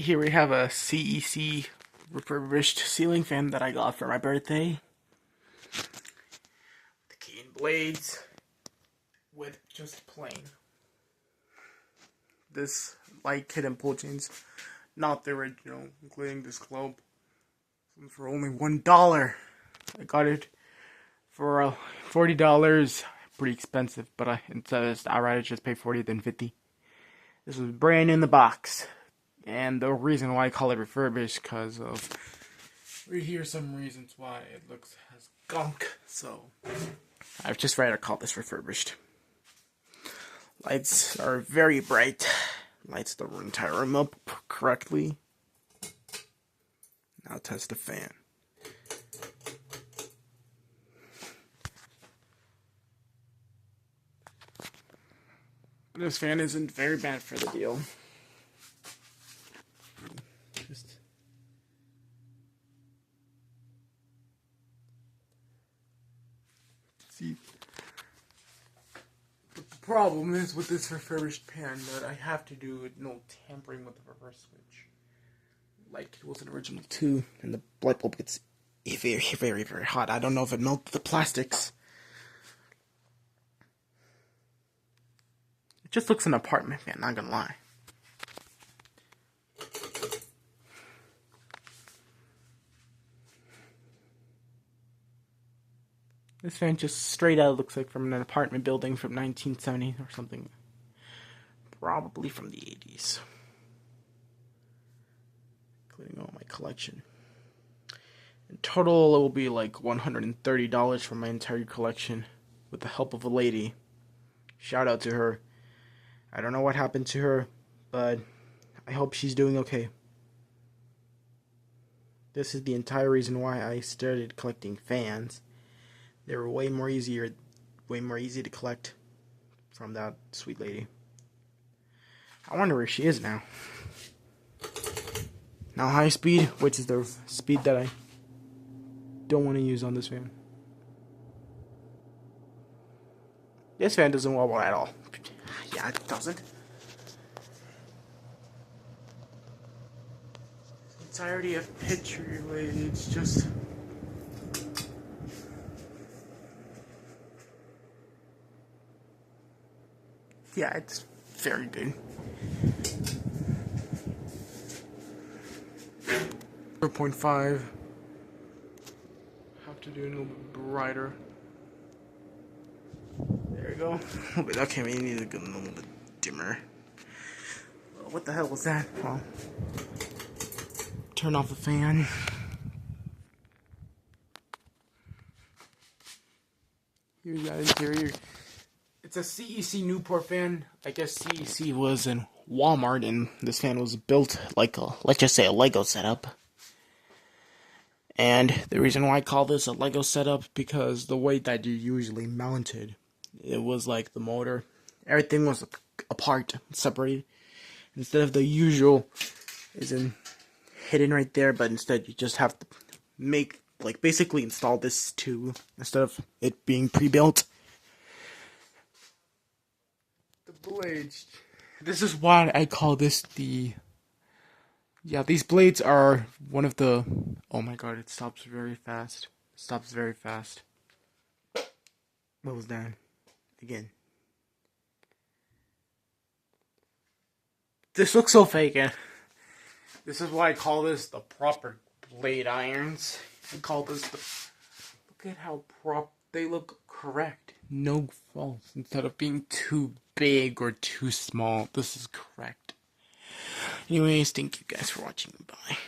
Here we have a CEC refurbished ceiling fan that I got for my birthday. The cane blades with just plain. This light kit and pull chains, not the original, including this globe. For only $1. I got it for $40. Pretty expensive, but I'd rather just pay $40 than $50. This was brand new in the box. And the reason why I call it refurbished, because of we hear some reasons why it looks as gunk. So I've just rather call this refurbished. Lights are very bright. Lights the entire room up correctly. Now test the fan. This fan isn't very bad for the deal. See, but the problem is with this refurbished pan that I have to do no tampering with the reverse switch. Like it was an original too, and the light bulb gets very, very, very hot. I don't know if it melted the plastics. It just looks an apartment fan, not gonna lie. This fan just straight out looks like from an apartment building from 1970 or something. Probably from the 80s. Including all my collection. In total, it will be like $130 for my entire collection with the help of a lady. Shout out to her. I don't know what happened to her, but I hope she's doing okay. This is the entire reason why I started collecting fans. They were way more easy to collect from that sweet lady. I wonder where she is now. Now high speed, which is the speed that I don't want to use on this fan. This fan doesn't wobble at all. Yeah, it doesn't. It's already a picture related, it's just... Yeah, it's very good. 0.5. Have to do it a little bit brighter. There we go. Okay, we need to go a little bit dimmer. What the hell was that? Well, turn off the fan. Here's the interior. It's a CEC Newport fan. I guess CEC was in Walmart, and this fan was built like let's just say a Lego setup. And the reason why I call this a Lego setup, because the way that you usually mounted, it was like the motor, everything was apart, separated. Instead of the usual, hidden right there, but instead you just have to basically install this too, instead of it being pre-built. Blades. This is why I call this the... Yeah, these blades are one of the... Oh my god, it stops very fast. It stops very fast. What was that? Again. This looks so fake. This is why I call this the proper blade irons. I call this the... Look at how they look correct. No faults. Instead of being too big or too small, this is correct. Anyways, thank you guys for watching. Bye.